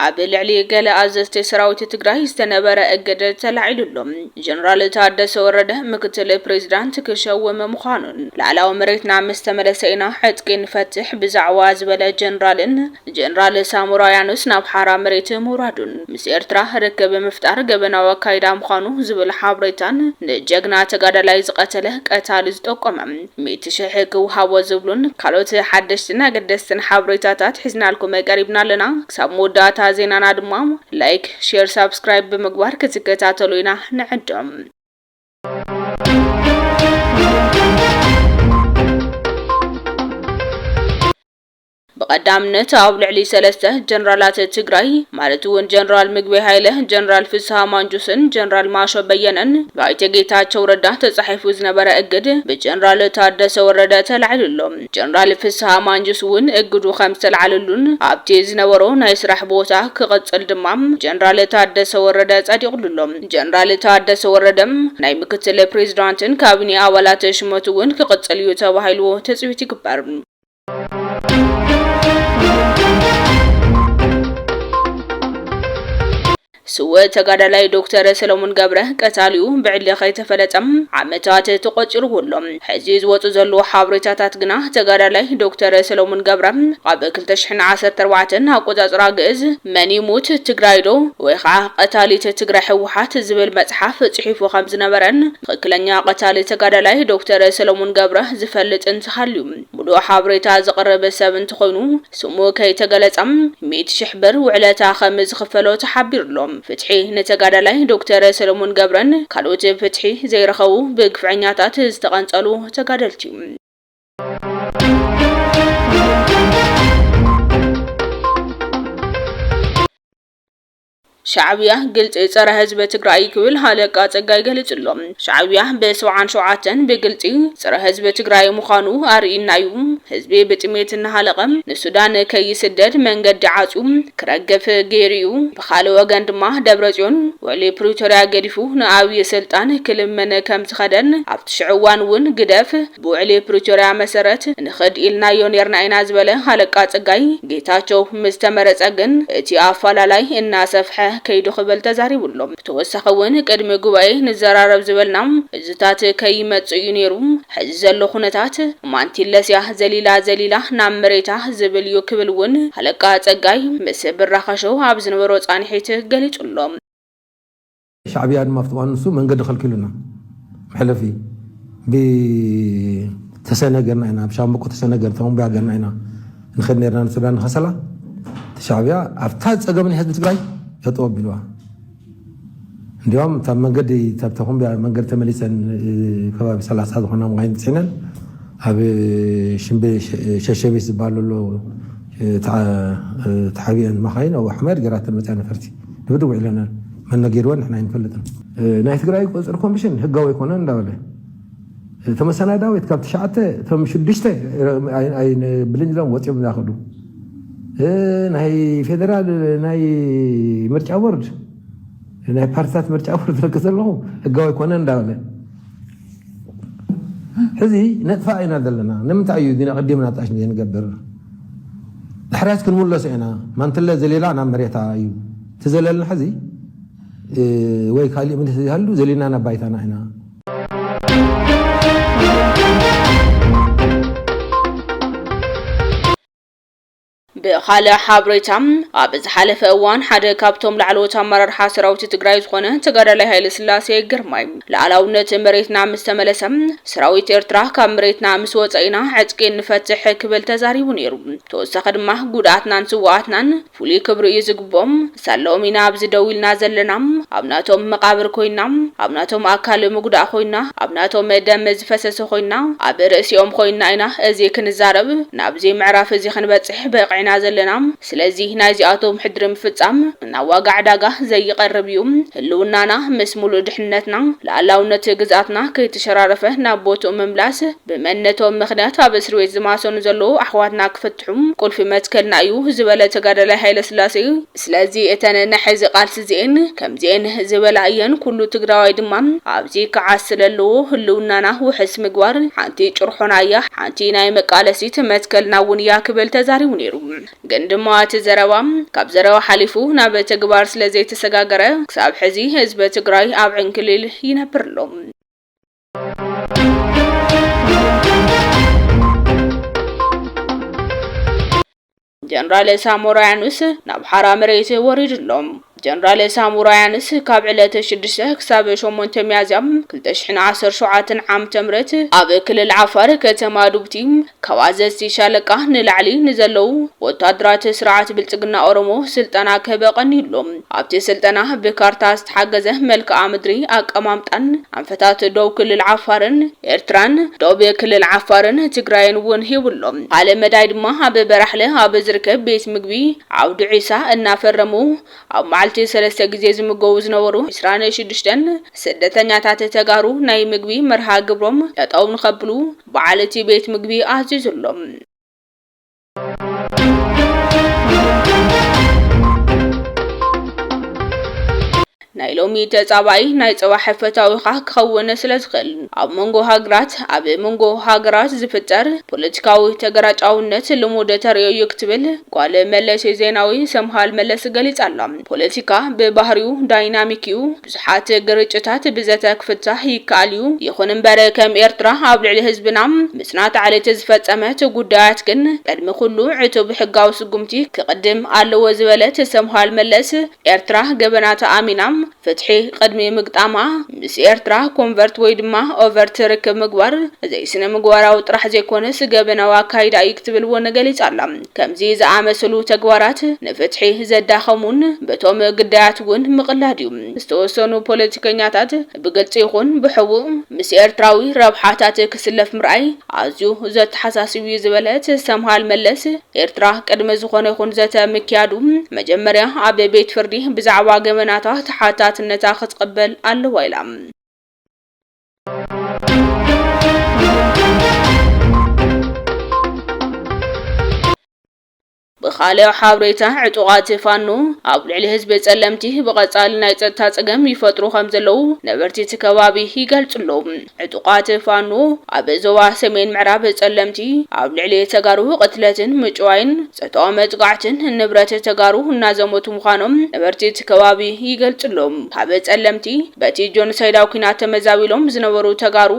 عبل علي قال أزست سراوت تجري استنبر أجد تلعلهم جنرال تعدس ورده مكتل بريزيدنت كشوا مخانون لعلى مريتنا مستمر سينا حتكن فتح بزعواز ولا جنرال سامورايانوس ناب حرام مريت مرادون مسيرترا ركب مفتار قبنا وكايدا مخانو زبل حابريتان نجقنا تقادلا يزقتله قتال زتوقم ميتشحك وحاو زبلون قالوت حدشتنا قدستن حابريتاتات حزنا لكم قريبنا لنا كساب موداتا زينانا دمام لايك شير سابسكرايب بمقبار كتكتاتلوينا نعدهم بقدامنا أول علي سلسة جنرالات تجري مالتون جنرال مقبي هايله جنرال فسها مانجوسن جنرال ماشو بيانن بايتقيتا تورده تصحيف وزنبرا اقد بجنرال تادس ورده تلعللهم جنرال فسها مانجوسون اقدو 5 العللون ابتي زنورو نايسرح بوتا كغصل دمام جنرال تادس ورده صديقللهم جنرال تادس وردم ناي مكتل بريزيدنتن كابيني اولات شمتون كغصل يوتا وهايلو تصويتي كبار سوى تقادلاي دكتور سلومون قبره قتاليو بعلي خي تفلتم عمتات تقصرو لهم حزيز وتزلو حابريتات قنا تقادلاي دكتور سلومون قبره قبل 2014 اقوزاصرا غز من يموت تقرايدو ويخا قتالي تقرا حوحات زبل مصحف صحيفو خمس نبرن خكلنيا قتالي تقادلاي دكتور سلومون قبره زفلط انتخاليو مدو حابريتا زقرب سب تخونو سمو كي تغلصم 100 شحبر وعلتا خمس خفلو تحبير لهم فتحي نتقادلاي دكتور سلومون قبرن كالوت فتحي زي رخو بقفعنياتات استقنصلو تقادلتي شعبية قلت صار حزب تግራይ كل حلقة ጸጋይ ገልጽሎም شعبية ب77 بقلتي صار حزب تግራይ مخانو አርኢናዩ ህዝቤ በጥሜትና ሐለቀም ንሱዳን ከይስደድ መንገድ ዓጹም ክረገፍ ጌሪዩ በኻለ ወገን ድማ ደብረጽዮን ወሊ ፕሪቶሪያ ገዲፉ ንአብይ ስልጣን ክልመነ ከም ዝኸደን ኣብቲ ሽዕዋን ውን ግደፍ ብውዕሊ ፕሪቶሪያ መሰረት ንኽድ ኢልና ዮኔርና ኢና ዝበለ حلقة ጸጋይ ጌታቸው ምስተመረጸ ግን እቲ አፋላላይ እናሰፍሐ كيدو خبل تزاريبلهم توسخون قدم غباي نزرارب زبلنام ازታት كيمصዩ نيرو حزلو خنتات مانتيلسيا زليلا نامريتا زبليو كبلون حلقة ጸጋይ مسبرخشو ابزنبرو ጻንሒት ገሊጹሎም شعبيان مفتوانسو መንገድ خلكلنا محلفي بتسنغرنا انا بشامبكو تسنغرتهم بياغرنا انا نخدنيرنا السودان خسلا شعبيا افتا ጸገምን ህዝብ ትግራይ يطوب بلوا اليوم تم منقدي تبتهم بمنقد تمليسن كباب 30 هنا مغاين تسنن هب شنبي ششبيس بالو تحبين مخاين او حمار قرات المتانا فرتي بدو علينا من نغيرون احنا نفلطن ناي تግራይ ቁጥር ኮሚሽን ህጋዊ ኮነ እንዳወለ ተመሰናዳው የተካብት ሻዓተ ተምሽድሽተ አይ ብልንጅላም ወጥም ያخدو ناي فيدرال ناي مرجع ورد ناي بارتات مرجع ورد لكسلو هغاو يكون انداله حزي نطفاينا دلنا نمتعيو دينا قديمنا طاش نغبر الحرات كن مولسينا ما انت لا زليلا انا مريتا ايو تزللنا حزي وي خالي من هالو زلينا انا بايتنا هنا بخاله حابريتام ابز حلف اوان حدا كابتوم لعلوت امرر حسراوت تግራይ ዝኾነ ተጋዳላይ ኃይለ ስላሴ ግርማይ ለዓላውነት መሬትና ምስተመለሰም ሰራዊት ኤርትራ ካብ መሬትና ምስ ወጻይና ዕጥቂ ንፈትሕ ክብል ተዛሪቡ ነይሩ ተወሳኺ ድማ ጉዳትናን ጽዋዕትናን ፉሊ ክብሪ ይዝግቦም ሰሎሚና ኣብዝ ደውልና ዘለናም ኣብናቶም መቃብር ኮይናም ኣብናቶም ኣካል ምጉዳእ ኮይና ኣብናቶም ደም ዝፈሰሰ ኮይና ኣብ ርእሲኦም ኮይና ኢና እዚ ክንዛረብ ናብዚ ምዕራፍ እዚ ክንበጽሕ በቕዕና زلنام سلازي نازياتهم حدرم فتصام نواقع داغا زي قربيوم هلونانا مسمولو دحنتنا لعلاونت غزاتنا كي تشرارفه نابوتو مملاس بمنتو مخنات ابسروي زماسون زلو احواتنا كفتحوم قل في متكلنا ايو زبله تغادله حيل سلاسي سلازي اتن نحز قالس زين كم زين زبله اين كله تغراوي دمام ابزي كعسللو هلونانا وحس مغوار حانتي چرحونايا حانتي ناي مقالسي تمتكلنا ون ياكبل تزاريو نيرو ግን ድማ እቲ ዘረባ ካብ ዘረባ ሓሊፉ ናብ ተግባር ስለዘይተሰጋገረ ክሳብ ሕዚ ህዝቢ ትግራይ ኣብ ዕንክሊል ይነብር ኣሎ። ጀነራል ሳሞራ ያኑስ ናብ ሓራ መሬት ወሪድሎም። ጀነራል ሳሞራ ያኑስ ካብ ዕለት 6 ክሳብ 8 ሚያዝያ 2017 ዓመተ ምህረት ኣብ ክልል ዓፋር ከተማ ዱብቲ ከዋዘቲ ሻለቃ ንላዕሊ ንዘለው ወታደራት ስርዓት ብልጽግና ኦሮሞ ስልጠና ከበቀኒሎም። ኣብቲ ስልጠና ብካርታ ዝተሓገዘ መልክዓ ምድሪ ኣቀማምጣን አንፈታት ደው ክልል ዓፋርን ኤርትራን ደው ክልል ዓፋርን ትግራይን ውን ሂብሎም። ካለ መዳይ ድማ ኣብ በራሕለ ኣብ ዝርከብ ቤት ምግቢ ዓውዲ ዒሳ እናፈረሙ ኣብ ማዕልቲ 3 ግዜ ዝምገቡ ዝነበሩ 26 ስደተኛታት ተጋሩ ናይ ምግቢ መርሃ ግብሮም ጠጠው ንኸብሉ በዓለቲ ቤት ምግቢ ኣዚዙሎም። ናይ ሎሚ ተጻባይ ናይ ጸባ ሕፈታዊ ክኸውን ስለዝኽእል ኣብ መንጎ ሃገራት ዝፍጠር ፖለቲካዊ ተገራጫውነት ልሙድ ተርእዮ ክትብል ጓለ መለስ ዜናዊ ሰምሃል መለስ ገሊጻላ። ፖለቲካ በባህሪው ዳይናሚክ እዩ፣ ብዙሓት ግርጭታት ብዘተ ክፍታሕ ይከኣል እዩ። ይኹን እምበር ከም ኤርትራ ኣብ ልዕሊ ህዝብና ምስናት ዓለት ዝፈጸመት ጉዳያት ግን ቀድሚ ኩሉ ዕቱብ ሕጋዊ ስጉምቲ ክቅድም ኣለዎ ዝበለት ሰምሃል መለስ ኤርትራ ገበናታ ኣሚና ፍትሒ ቅድሚ ምግጣማ ምስ ኤርትራ ኮንቨርት ወይ ድማ ኦቨር ትርክብ ምግባር ዘይስነ ምግባራዊ ጥራሕ ዘይኮነስ ገበናዊ ኣካይዳ እዩ ክትብል ውን ገሊጻላ። ከምዚ ዝኣመሰሉ ተግባራት ንፍትሒ ዘዳኸሙን በቶም ግዳያት ውን ምቕላድ እዩ። ዝተወሰኑ ፖለቲከኛታት ብግልጽ ይኹን ብሕቡእ ምስ ኤርትራዊ ረብሓታት ክስለፍ ምርኣይ ኣዝዩ ዘተሓሳስብ እዩ ዝበለት ሰምሃል መለስ ኤርትራ ቅድሚ ዝኾነ ይኹን ዘተ ምክያዱ መጀመርያ ኣብ ቤት ፍርዲ ብዛዕባ ገበናታት ሓታትነታ ክትቀበል ኣለዋ ኢላ። بخالي حابريتا عطوغات فانو ኣብ ልዕሊ ህዝቢ ጸለምቲ ብቐጻሊ ናይ ጸጥታ ጸገም ይፈጥሩ ከምዘለው ነበርቲ ተከባቢ ይገልጽሉ። ዕጡቃት ፋኖ ኣብ ዞባ ሰሜን ምዕራብ ጸለምቲ ኣብ ልዕሊ ተጋሩ ቅትለትን ምጭዋይን ጸጥታ መጥቃዕትን ንብረት ተጋሩ እናዘመቱ ምዃኖም ነበርቲ ተከባቢ ይገልጽሉ። ኣብ ጸለምቲ በቲ ጆኖሳይዳዊ ኩናት ተመዛቢሎም ዝነበሩ ተጋሩ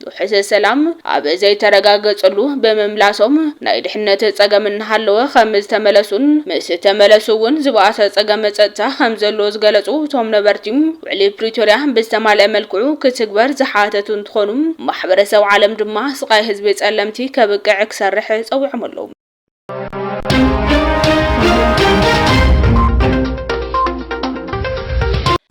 ውሕሰ ሰላም ኣብ ዘይተረጋገጸሉ በመምላሶም ናይ ድሕነት ጸገም እናሃለወ ከምዝ ተመለሱን ምስ ተመለሱውን ዝባእሰ ጸገም ጸጥታ ከምዘሎ ዝገለጹ ቶም ነበርቲ ውዕሊ ፕሪቶሪያ ብዝተማልአ መልክዑ ክትግበር ዝሓተቱ እንትኾኑ ማሕበረሰብ ዓለም ድማ ስቃይ ህዝቢ ጸለምቲ ከብቅዕ ክሰርሕ ጸዊዖም ኣለዉ።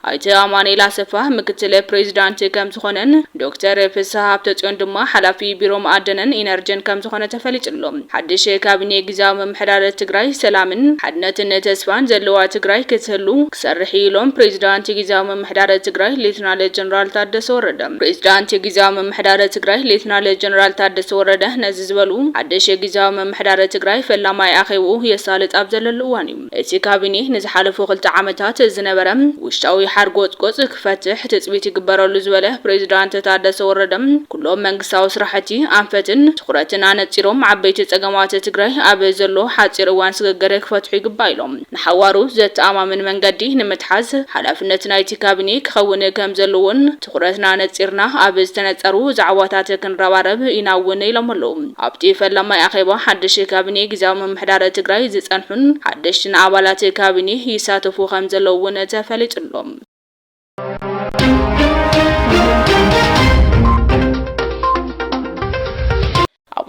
አይተ አማኑኤል አሰፋ ምክትል ፕሬዝዳንት ከም ዝኾነን ዶክተር ፍስሐ ሃብተጽዮን ድማ ሓላፊ ቢሮ ማዕድንን ኢነርጂን ከም ዝኾነ ተፈሊጥሎም። ሓድሽ ካቢኔ ጊዜያዊ ምምሕዳር ትግራይ ሰላምን ሓድነትን ተስፋን ዘለዋ ትግራይ ክትህሉ ክሰርሕ ኢሎም ፕሬዝዳንት ጊዜያዊ ምምሕዳር ትግራይ ሌተናል ጀነራል ታደሰ ወረደ ፕሬዝዳንት ጊዜያዊ ምምሕዳር ትግራይ ሌተናል ጀነራል ታደሰ ወረደ ነዚ ዝበሉ ሓድሽ ጊዜያዊ ምምሕዳር ትግራይ ፈላማይ ኣኼቡ የሳልጥ ኣብ ዘለሉ እዋን እዩ። እቲ ካቢኔ ንዝሓለፉ 2 ዓመታት ዝነበረ ውሽጣዊ ሓርጎጽ ክፈትሕ ትጽቢት ይግበረሉ ዝበለ ፕሬዝዳንት ታደሰ ወረደም ኩሎም መንግስታዊ ስራሕቲ አንፈትን ትኩረትን ኣነጺሮም ዓበይቲ ጸገማት ትግራይ ኣብ ዘሎ ሓጺር እዋን ስገገረ ክፈትሑ ይግባ ኢሎም ንሓዋሩ ዘተኣማምን መንገዲ ንምትሓዝ ሓላፍነት ናይቲ ካቢኔ ክኸውን ከም ዘለዎን ትኩረትና ኣነጺርና ኣብ ዝተነጸሩ ዛዕባታት ክንረባረብ ኢናውን ኢሎም ኣለዉ። ኣብቲ ፈላማይ ኣኼባ ሓድሽ ካቢኔ ጊዜያዊ ምምሕዳር ትግራይ ዝጸንሑን ሓድሽን ኣባላት ካቢኔ ይሳተፉ ከም ዘለውን ተፈሊጥሎም።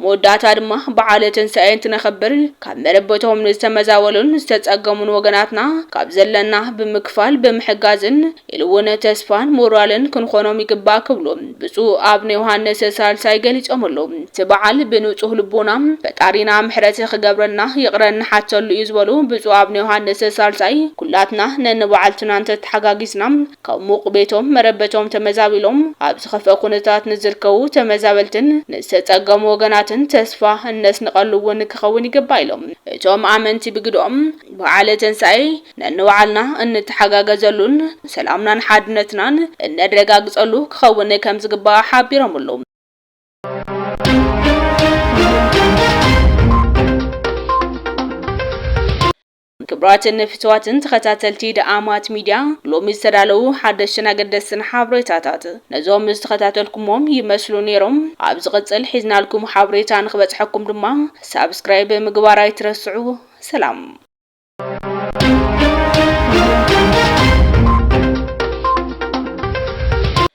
ወዳታ ድማ በዓለትን ሳይንት ነኸብር ካብ መረበቶም ዝተመዛወሉን ዝተጸገሙን ወገናትና ካብ ዘለና ብምክፋል ብምሕጋዝን ኢልወነ ተስፋን ሞራልን ክንኾኖም ይግባእ ክብሉ ብፁዕ አቡነ ዮሐንስ ሳልሳይ ገሊጾምሉ። ተበዓል ብንጹህ ልቦና ፈጣሪና ምሕረት ክገብረና ይቅረና ሓተሉ እዩ ዝበሉ ብፁዕ አቡነ ዮሐንስ ሳልሳይ ኩላትና ነንበዓልትና ተተሓጋጊዝና ካብ ሙቅ ቤቶም መረበቶም ተመዛቢሎም ኣብ ዝኸፈ ኩነታት ንዝርከቡ ተመዛበልትን ዝተጸገሙ ወገናት ተስፋ እነስ ንቀልውን ክኸውን ይግባ ኢሎም እቶም ኣመንቲ ብግዶም በዓለ ትንሳኤ ነንባዕልና እንተሓጋገዘሉን ሰላምናን ሓድነትናን እንረጋግጸሉ ክኸውን ከም ዝግባእ ሓቢሮም ኣለዉ። ክብራትን ፍትዋትን ተኸታተልቲ ደአማት ሚድያ ሎሚ ዝተዳለው ሓደሽና ገደስን ሓበሬታታት ነዞም ዝተኸታተልኩሞም ይመስሉ ነይሮም ኣብ ዝቕፅል ሒዝናልኩም ሓበሬታ ንኽበጽሐኩም ድማ ሳብስክራይብ ምግባር ኣይትረስዑ ሰላም